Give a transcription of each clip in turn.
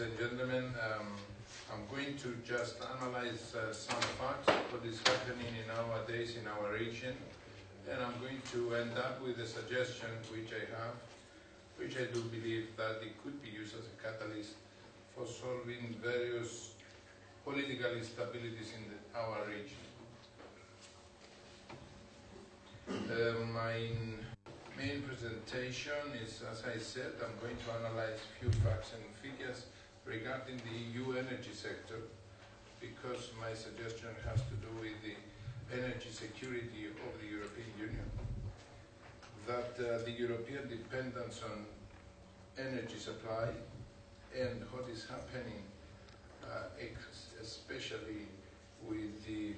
and gentlemen, I'm going to just analyze some facts of what is happening nowadays in our region, and I'm going to end up with a suggestion which I have, which I do believe that it could be used as a catalyst for solving various political instabilities in our region. My main presentation is, as I said, I'm going to analyze a few facts and figures regarding the EU energy sector, because my suggestion has to do with the energy security of the European Union, that the European dependence on energy supply and what is happening, especially with the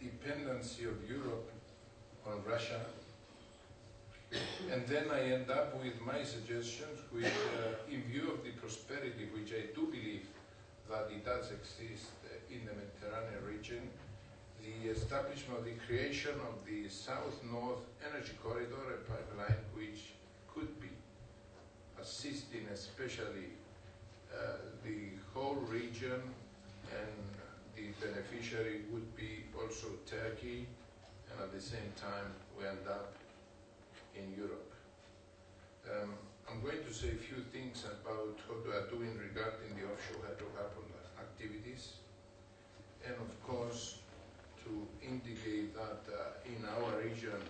dependency of Europe on Russia. And then I end up with my suggestions, which, in view of the prosperity which I do believe that it does exist in the Mediterranean region, the establishment of the creation of the South-North Energy Corridor, a pipeline which could be assisting especially the whole region, and the beneficiary would be also Turkey, and at the same time we end up in Europe. I'm going to say a few things about what we are doing regarding the offshore hydrocarbon activities, and of course to indicate that in our region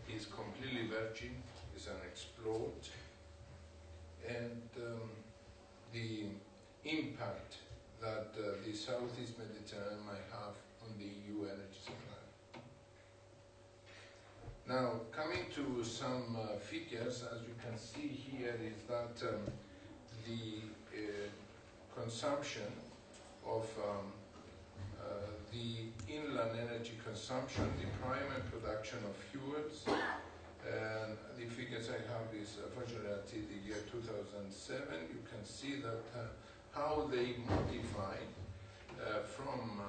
is completely virgin, is unexplored, and the impact that the Southeast Mediterranean might have on the EU energy supply. Now, coming to some figures, as you can see here, is that the consumption of the inland energy consumption, the primary production of fuels, and the figures I have is unfortunately until the year 2007. You can see that how they modify from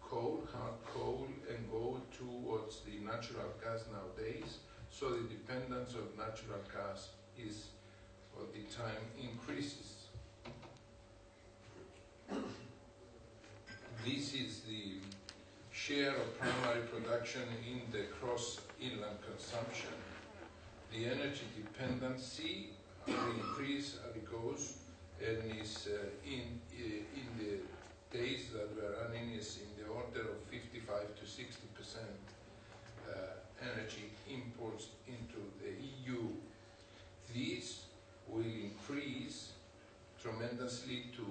coal, hard coal, and go towards the natural gas nowadays. So the dependence of natural gas is, all the time, increases. This is the share of primary production in the cross-inland consumption. The energy dependency will increase as it goes, and is in the days that we're running is in the order of 55 to 60% energy imports into the EU. These will increase tremendously to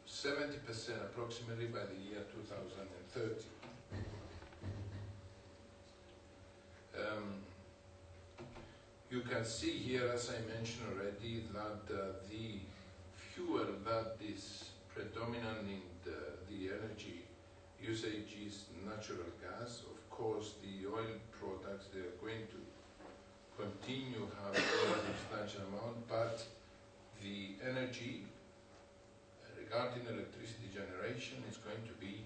70% approximately by the year 2030. You can see here, as I mentioned already, that the fuel that is predominant in the energy usage is natural gas. Of course, the oil products, they are going to continue have a substantial amount, but the energy regarding electricity generation is going to be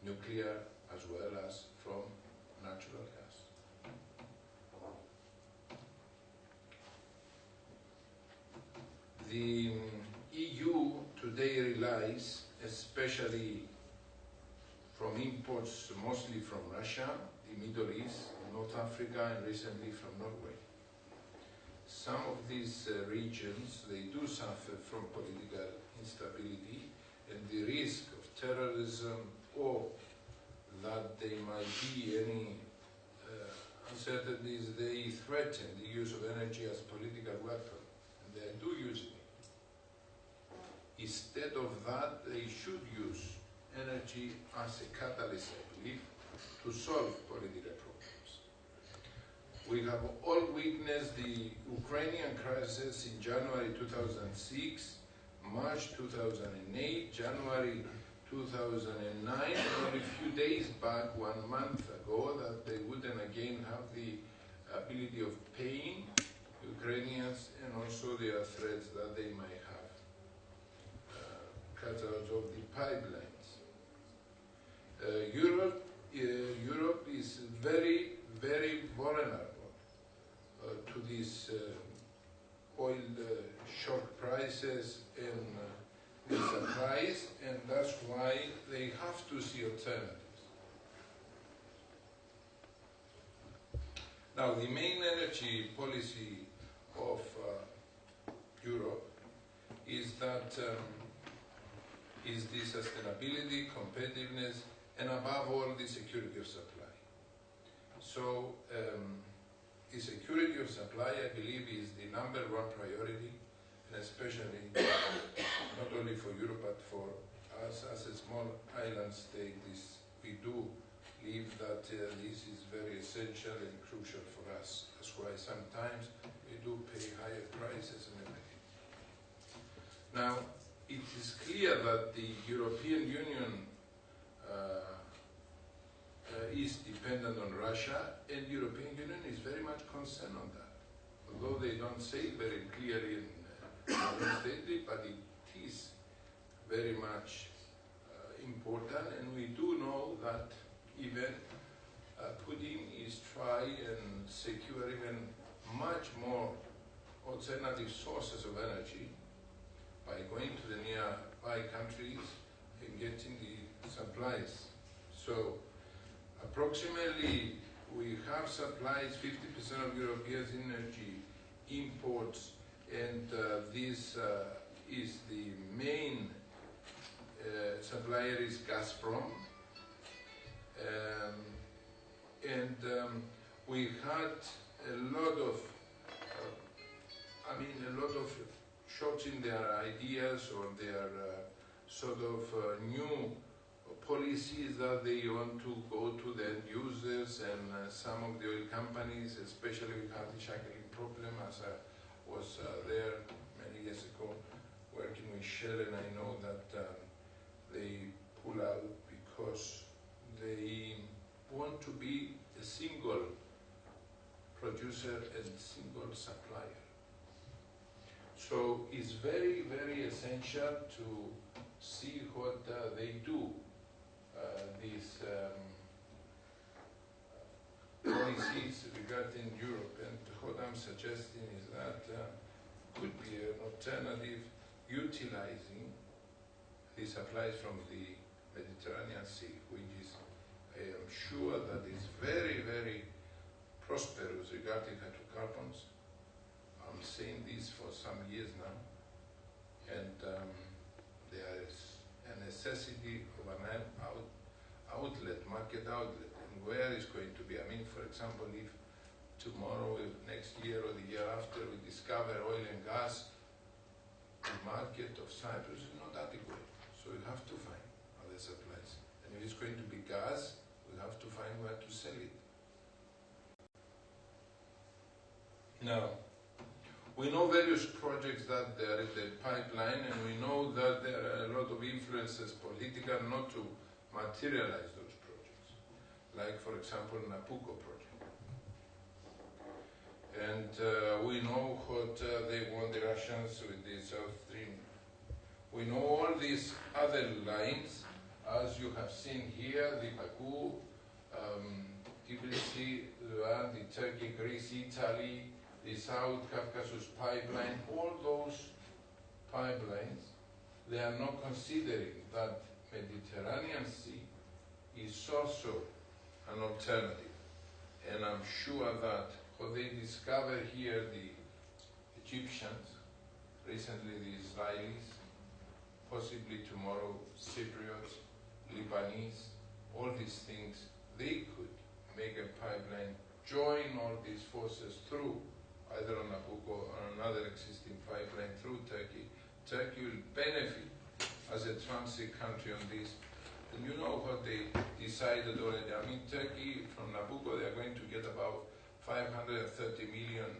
nuclear as well as from natural gas. The EU today relies, especially from imports mostly from Russia, the Middle East, North Africa, and recently from Norway. Some of these regions, they do suffer from political instability and the risk of terrorism, or that there might be any uncertainties. They threaten the use of energy as a political weapon, and they do use it. Instead of that, they should use energy as a catalyst, I believe, to solve political problems. We have all witnessed the Ukrainian crisis in January 2006, March 2008, January 2009, and only a few days back, 1 month ago, that they wouldn't again have the ability of paying Ukrainians, and also there are threats that they might have cut out of the pipelines. Europe is very, very vulnerable to these oil shock prices alternatives. Now, the main energy policy of Europe is that is the sustainability, competitiveness, and above all, the security of supply. So, the security of supply, I believe, is the #1 priority, and especially not only for Europe, but for us as a small island state. We do believe that this is very essential and crucial for us. That's why sometimes we do pay higher prices and everything. Now, it is clear that the European Union is dependent on Russia, and the European Union is very much concerned on that. Although they don't say it very clearly in the statement, but it is very much important, and we do know that even Putin is trying and secure even much more alternative sources of energy by going to the nearby countries and getting the supplies. So approximately we have supplies 50% of European energy imports, and this is the main supplier is Gazprom. We had a lot of shocks in their ideas or their new policies that they want to go to the end users, and some of the oil companies, especially we have the shackling problem, as I was there many years ago working with Shell, and I know that they pull out because they want to be a single producer and single supplier. So it's very, very essential to see what they do. These policies regarding Europe, and what I'm suggesting is that could be an alternative utilizing the supplies from the Mediterranean Sea, which is, I am sure that is very, very prosperous regarding hydrocarbons. I'm saying this for some years now, and there is a necessity of an market outlet, and where is going to be. I mean, for example, if tomorrow, if next year or the year after we discover oil and gas, the market of Cyprus is not adequate, so we have to find other supplies. And if it's going to be gas, we have to find where to sell it. Now, we know various projects that there is a pipeline, and we know that there are a lot of influences, political, not to materialize those projects. Like, for example, Nabucco project. And we know what they want, the Russians, with the South Stream. We know all these other lines, as you have seen here, the Baku, Tbilisi, the Turkey, Greece, Italy, the South Caucasus pipeline, all those pipelines, they are not considering that Mediterranean Sea is also an alternative. And I'm sure that what they discover here, the Egyptians, recently the Israelis, possibly tomorrow Cypriots, Lebanese, all these things, they could make a pipeline, join all these forces through either on Nabucco or another existing pipeline through Turkey. Turkey will benefit as a transit country on this. And you know what they decided already. I mean, Turkey, from Nabucco, they are going to get about $530 million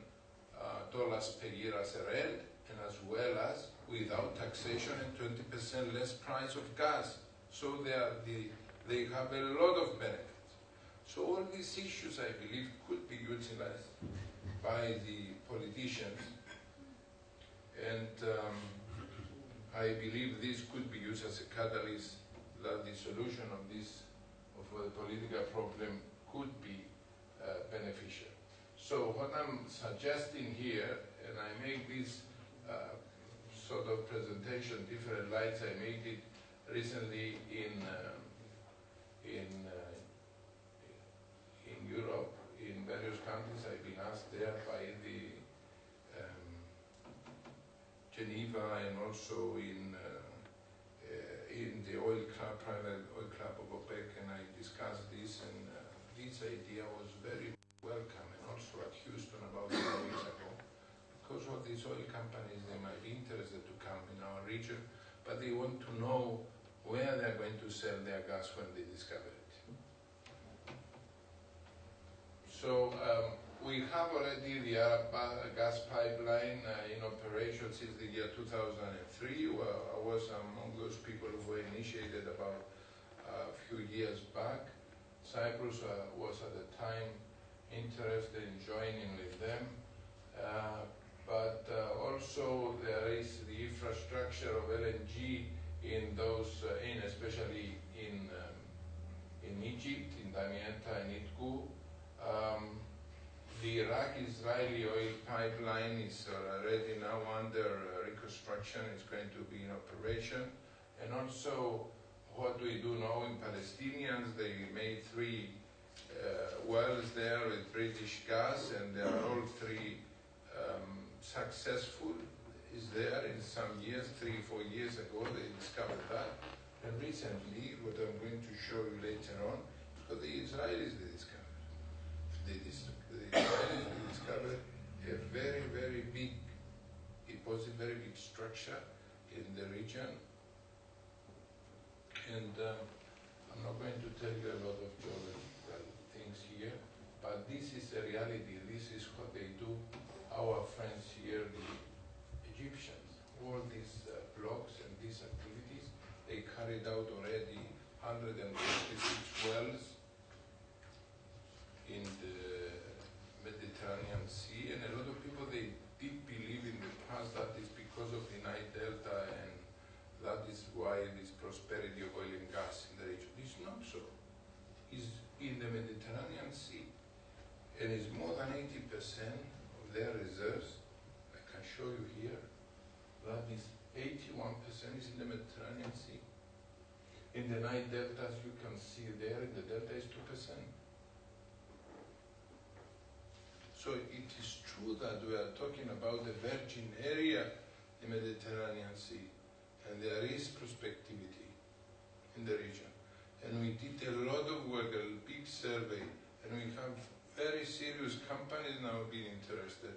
per year as a rent, and as well as without taxation and 20% less price of gas. So they have a lot of benefits. So all these issues, I believe, could be utilized by the politicians, and I believe this could be used as a catalyst that the solution of this, of the political problem, could be beneficial. So what I'm suggesting here, and I make this sort of presentation, different lights, I made it recently in also in the oil club, private oil club of OPEC, and I discussed this, and this idea was very welcome, and also at Houston about 2 weeks ago. Because of these oil companies, they might be interested to come in our region, but they want to know where they're going to sell their gas when they discover it. So we have already the Arab gas pipeline in operation since the year 2003. Well, I was among those people who were initiated about a few years back. Cyprus was at the time interested in joining with them. But also there is the infrastructure of LNG in those, especially in Egypt, in Damietta and Itku. The Iraq-Israeli oil pipeline is already now under reconstruction. It's going to be in operation. And also, what do we do now in Palestinians? They made 3 wells there with British gas, and they are all 3 successful. Is there in some years, 3-4 years ago, they discovered that. And recently, what I'm going to show you later on, because the Israelis they discovered. The Israelis discovered a very, very big, it was a very big structure in the region. And I'm not going to tell you a lot of geological things here, but this is a reality. This is what they do. Our friends here, the Egyptians, all these blocks and these activities, they carried out already 156 wells in the Mediterranean Sea, and a lot of people, they did believe in the past that is because of the Nile Delta, and that is why this prosperity of oil and gas in the region. It's not so. It's in the Mediterranean Sea, and it's more than 80% their reserves. I can show you here, that is 81% is in the Mediterranean Sea. In the Nile Delta, as you can see there, in the Delta is 2%. So it is true that we are talking about the virgin area, the Mediterranean Sea, and there is prospectivity in the region. And we did a lot of work, a big survey, and we have very serious companies now being interested,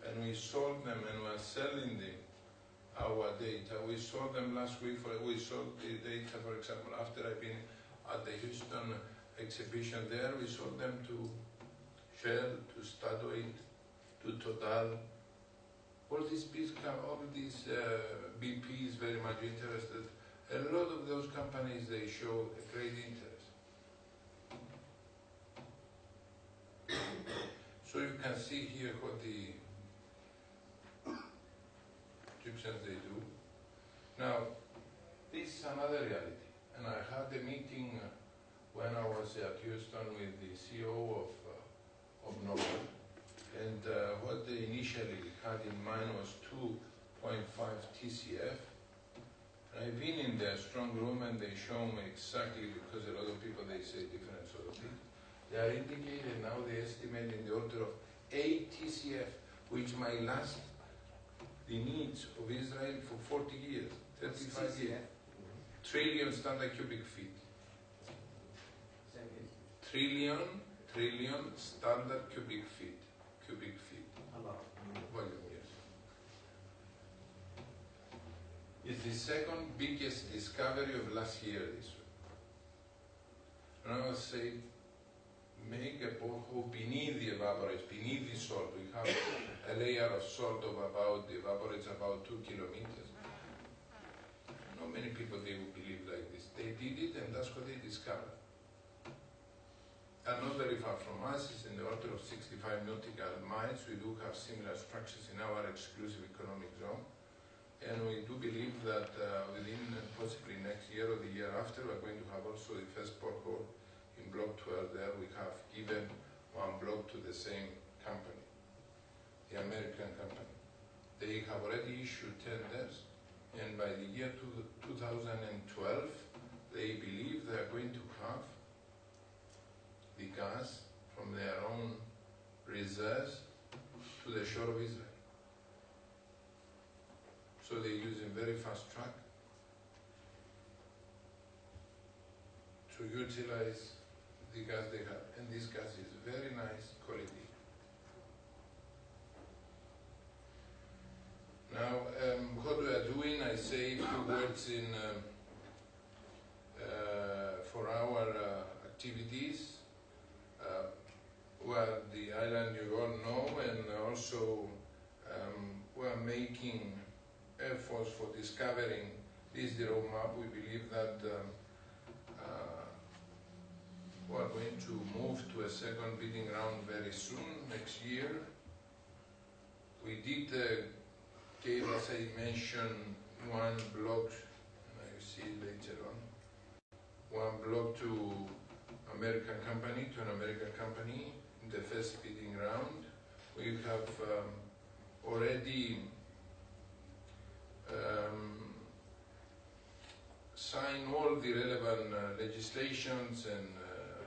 and we sold them and we are selling them our data. We sold them last week. We sold the data, for example, after I've been at the Houston exhibition there, we sold them to Shell, to Statoil, to Total. All these BP is very much interested. A lot of those companies, they show a great interest. So you can see here what the Egyptians they do. Now, this is another reality. And I had a meeting when I was at Houston with the CEO of Nobel. And what they initially had in mind was 2.5 TCF. And I've been in their strong room and they show me exactly, because a lot of people, they say different sort of things. They are indicated now, they estimate in the order of 8 TCF, which might last the needs of Israel for 40 years, 35 years. Trillion standard cubic feet. Trillion standard cubic feet. Volume, yes. It's the second biggest discovery of last year, this one. And I would say, make a borehole beneath the evaporates, beneath the salt. We have a layer of salt of about, the evaporates about 2 kilometers. Not many people, they would believe like this. They did it and that's what they discovered. And not very far from us, it's in the order of 65 nautical miles. We do have similar structures in our exclusive economic zone. And we do believe that within possibly next year or the year after, we're going to have also the first borehole in Block 12 there. We have given one block to the same company, the American company. They have already issued tenders, and by the year 2012, they believe they are going to have the gas from their own reserves to the shore of Israel. So they're using very fast track to utilize the gas they have. And this gas is very nice quality. Now, what we are doing, I say a few words for our activities. Well, the island you all know, and also we are making efforts for discovering this roadmap. We believe that we are going to move to a second bidding round very soon, next year. We did give, as I mentioned, one block, and I will see later on, one block to an American company in the first bidding round. We have already signed all the relevant legislations and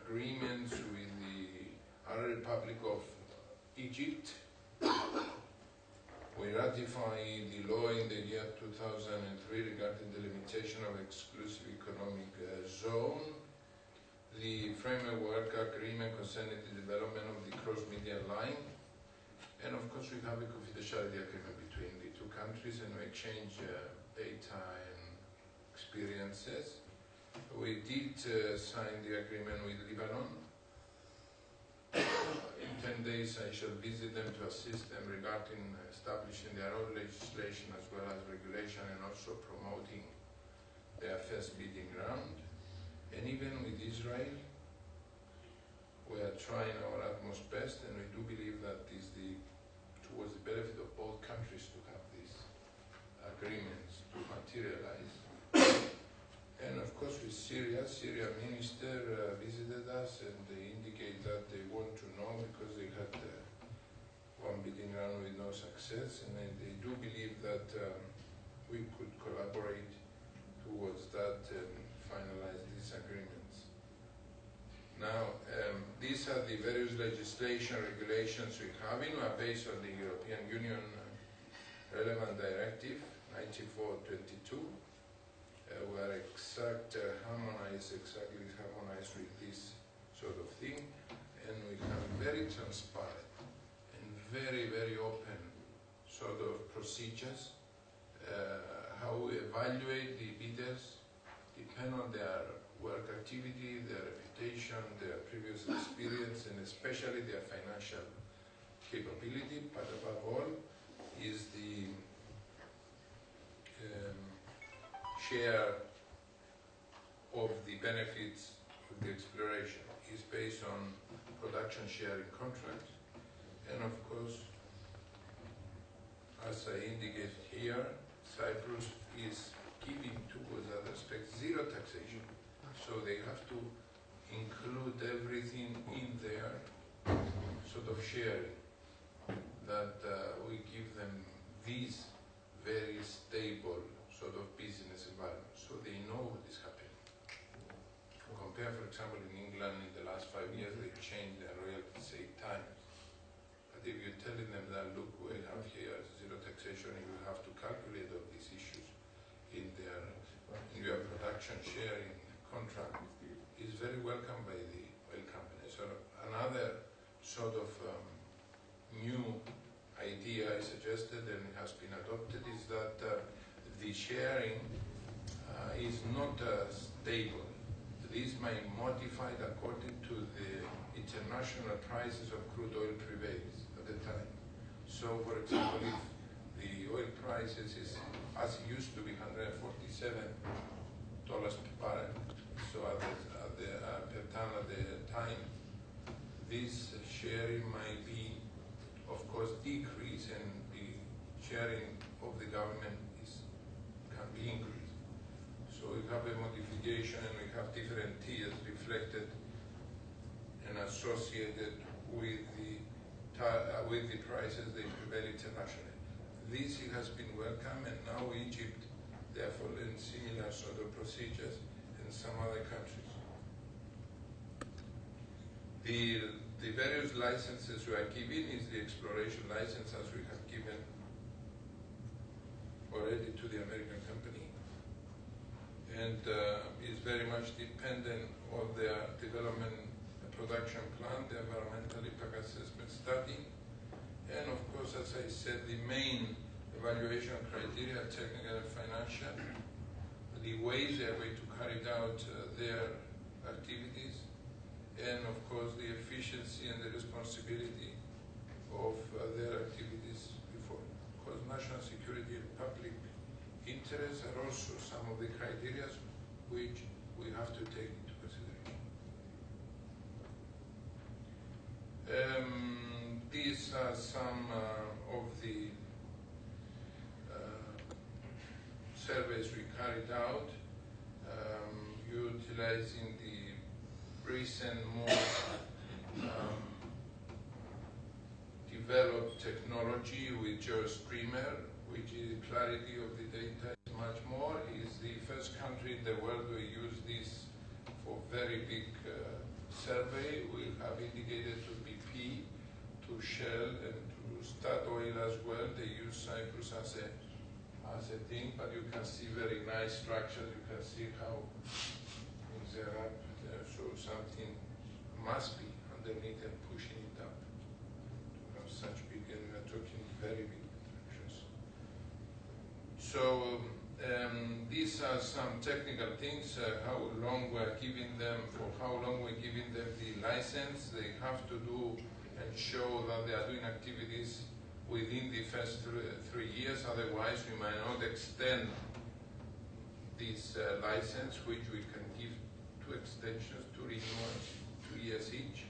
agreements with the Arab Republic of Egypt. We ratified the law in the year 2003 regarding the limitation of exclusive economic zone, the framework work agreement concerning the development of the cross-median line, and of course we have a confidentiality agreement between the two countries, and we exchange data and experiences. We did sign the agreement with Lebanon. In 10 days I shall visit them to assist them regarding establishing their own legislation as well as regulation, and also promoting their first bidding round. And even with Israel, we are trying our utmost best, and we do believe that is towards the benefit of both countries to have these agreements to materialize. And of course with Syria minister visited us, and they indicate that they want to know, because they had one bidding round with no success, and they do believe that we could collaborate towards that and finalize these agreements. Now, these are the various legislation regulations we have in, are based on the European Union relevant directive 94/22. We are exactly harmonized with this sort of thing, and we have very transparent and very, very open sort of procedures. How we evaluate the bidders depend on their work activity, their reputation, their previous experience, and especially their financial capability, but above all is the share of the benefits of the exploration is based on production sharing contracts. And of course, as I indicated here, Cyprus is giving towards that respect zero taxation. So they have to include everything in their sort of sharing, that we give them these very stable sort of business environment, so they know what is happening. Compare, for example, in England, in the last 5 years, they changed their royalties 8 times. But if you're telling them that, look, we have here zero taxation, you have to calculate all these issues in your production sharing contract, is very welcome by the oil company. So another sort of new idea I suggested, and it has been adopted, is that the sharing is not stable. These may be modified according to the international prices of crude oil prevails at the time. So, for example, if the oil prices is, as it used to be, $147 per barrel, so per ton at the time, this sharing might be, of course, decrease, and the sharing of the government can be increased. So we have a modification, and we have different tiers reflected and associated with the prices they prevail internationally. This has been welcome, and now Egypt, they are following similar sort of procedures in some other countries. The various licenses we are giving is the exploration license, as we have given already to the American company, and is very much dependent on their development and production plan, the environmental impact assessment study, and of course, as I said, the main evaluation criteria, technical and financial, the ways they are going to carry out their activities, and of course the efficiency and the responsibility of their activities before. Because national security and public interests are also some of the criteria which we have to take into consideration. These are some of the surveys we carried out, utilizing the recent, more developed technology with GeoStreamer, which is clarity of the data is much more. Is the first country in the world we use this for very big survey. We have indicated to BP, to Shell, and to Statoil as well. They use Cyprus as a thing, but you can see very nice structures. You can see how things are up. So something must be underneath and pushing it up to have such big, and we are talking very big structures. So these are some technical things, how long we're giving them, for how long we're giving them the license. They have to do and show that they are doing activities within the first 3 years, otherwise we might not extend this license, which we can give 2 extensions, 2 renewals, 2 years each.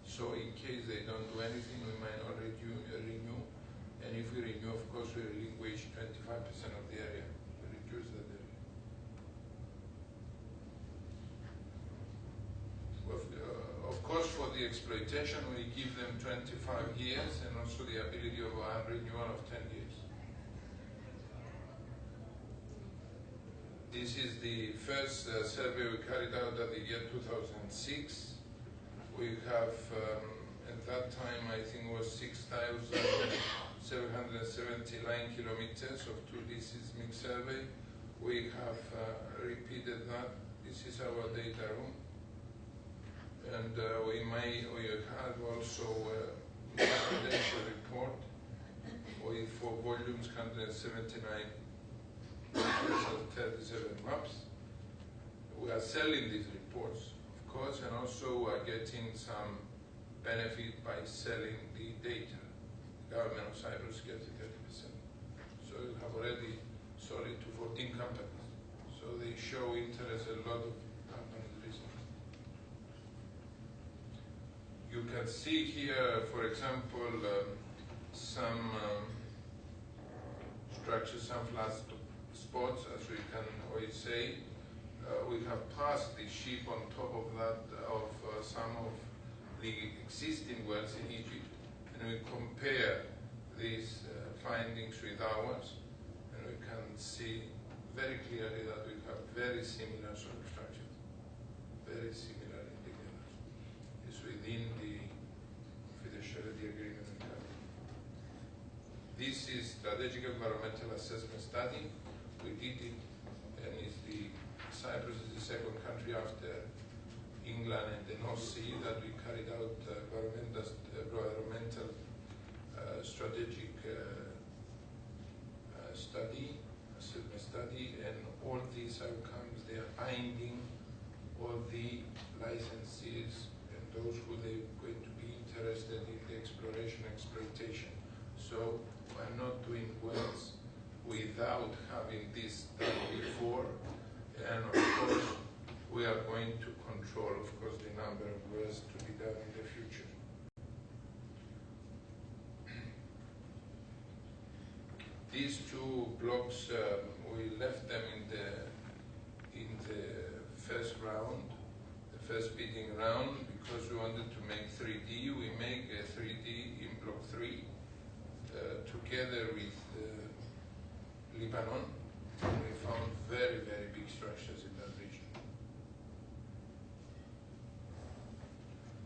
So in case they don't do anything, we might not renew. And if we renew, of course, we relinquish 25% of the area. We reduce that area. Of course, for the exploitation, we give them 25 years and also the ability of a renewal of 10 years. This is the first survey we carried out at the year 2006. We have, at that time, I think it was 6,779 kilometers of 2D seismic survey. We have repeated that. This is our data room. And we have also a confidential report for volumes 179 and 37 maps. We are selling these reports, of course, and also we are getting some benefit by selling the data. The government of Cyprus gets 30%. So we have already sold it to 14 companies. So they show interest, a lot of companies recently. You can see here, for example, some structures, some flat spots, as we can always say. We have passed the ship on top of that, of some of the existing wells in Egypt, and we compare these findings with ours, and we can see very clearly that we have very similar sort of structures, very similar indicators. It's within the confidentiality agreement. This is strategic environmental assessment study. We did it, and Cyprus is the second country after England and the North Sea that we carried out environmental strategic study, assessment study, and all these outcomes, they are binding all the licensees and those who they going to be interested in the exploration exploitation. So we're not doing wells without having this done before, and of course we are going to control, of course, the number of wells to be done in the future. These 2 blocks, we left them in the first round, the first bidding round, because we wanted to make 3D. We make a 3D in block 3 together with Lebanon. We found very, very big structures in that region.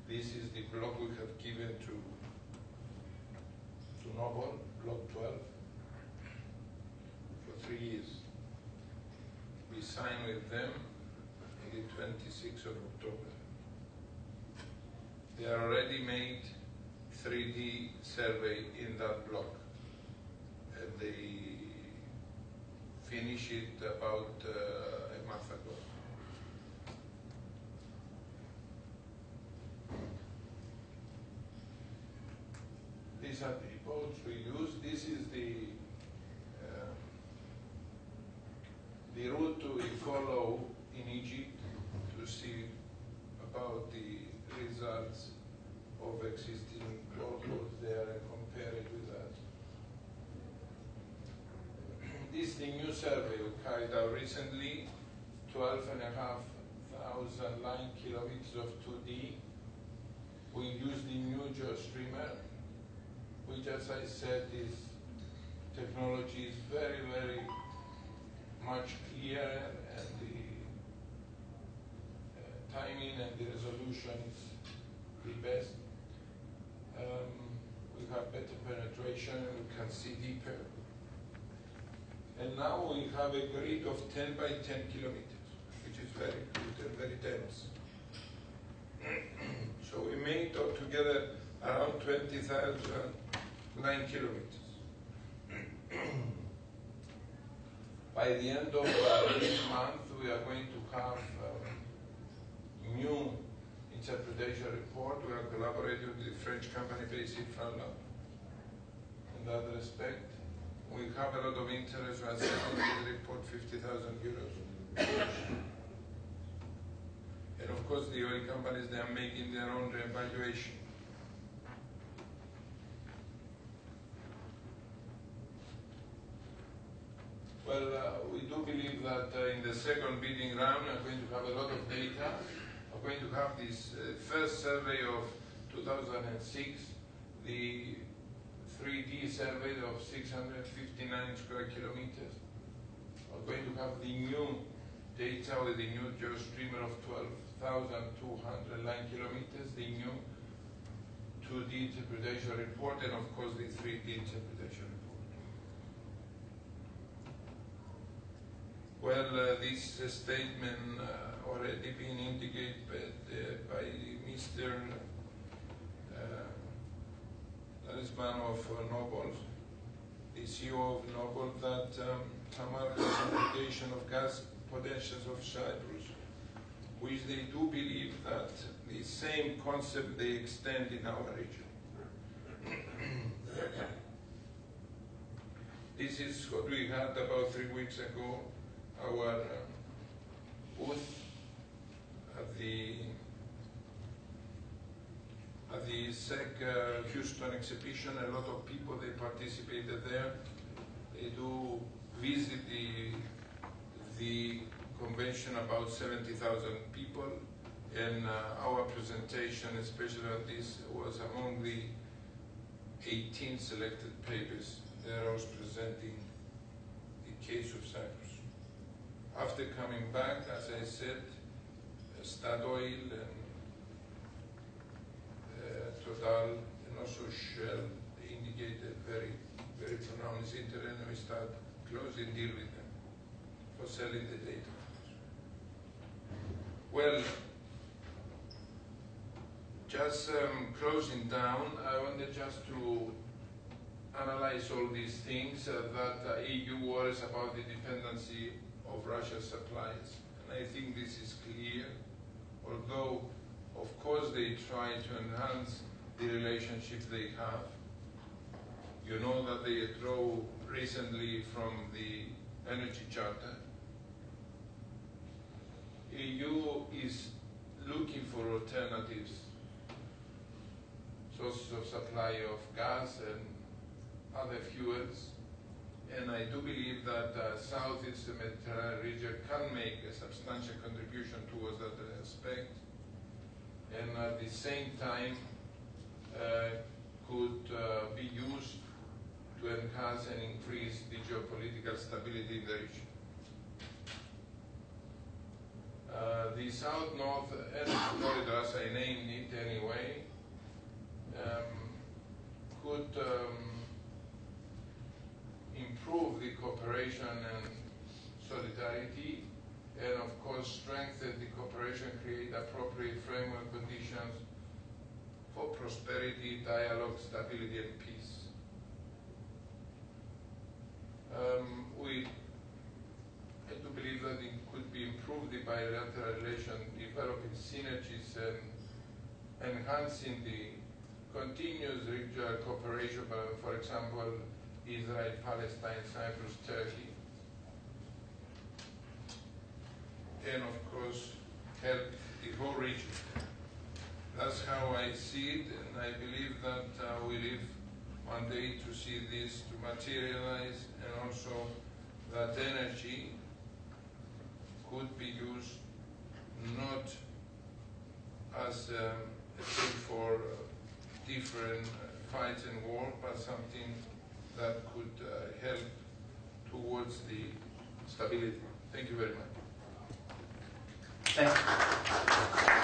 This is the block we have given to Noble, block 12, for 3 years. We signed with them on the 26th of October. They already made 3D survey in that block. And they finished it about a month ago. These are the reports we use. This is the route we follow in Egypt to see about the results of existing workloads there and compare it with that. This is the new survey we carried out recently, 12,500 line kilometers of 2D. We use the new GeoStreamer, which, as I said, is technology is very, very much clearer, and the timing and the resolution is the best. We have better penetration and we can see deeper. And now we have a grid of 10 by 10 kilometers, which is very good and very dense. So we made altogether around 20,000 line kilometers. By the end of this month, we are going to have new interpretation report. We are collaborating with the French company based in France. In that respect, we have a lot of interest. We are selling this report 50,000 euros. And of course, the oil companies, they are making their own reevaluation. Well, we do believe that in the second bidding round, we are going to have a lot of data. We're going to have this first survey of 2006, the 3D survey of 659 square kilometers. We're going to have the new data with the new GeoStreamer of 12,200 line kilometers, the new 2D interpretation report, and of course the 3D interpretation report. Well, this statement already been indicated by Mr. Talisman of Noble, the CEO of Noble, that Tamar is an indication of gas potentials of Cyprus, which they do believe that the same concept they extend in our region. This is what we had about 3 weeks ago. Our booth at the SEC Houston exhibition. A lot of people, they participated there. They do visit the convention, about 70,000 people, and our presentation, especially on this, was among the 18 selected papers there. I was presenting the case of Cyprus. After coming back, as I said, Statoil and Total and also Shell, they indicated very, very pronounced interest, and we start closing deal with them for selling the data. Well, just closing down, I wanted just to analyze all these things that EU worries about the dependency of Russia's supplies. And I think this is clear, although of course they try to enhance the relationship they have. You know that they withdrew recently from the Energy Charter. EU is looking for alternatives, sources of supply of gas and other fuels. And I do believe that Southeast Mediterranean region can make a substantial contribution towards that aspect, and at the same time could be used to enhance and increase the geopolitical stability in the region. The South-North Energy Corridor, as I named it anyway, could improve the cooperation and prosperity, dialogue, stability, and peace. I do believe that it could be improved, the bilateral relation, developing synergies and enhancing the continuous regional cooperation, for example, Israel, Palestine, Cyprus, Turkey. And of course, help the whole region. That's how I see it, and I believe that we live one day to see this to materialize, and also that energy could be used not as a tool for different fights and war, but something that could help towards the stability. Thank you very much. Thank you.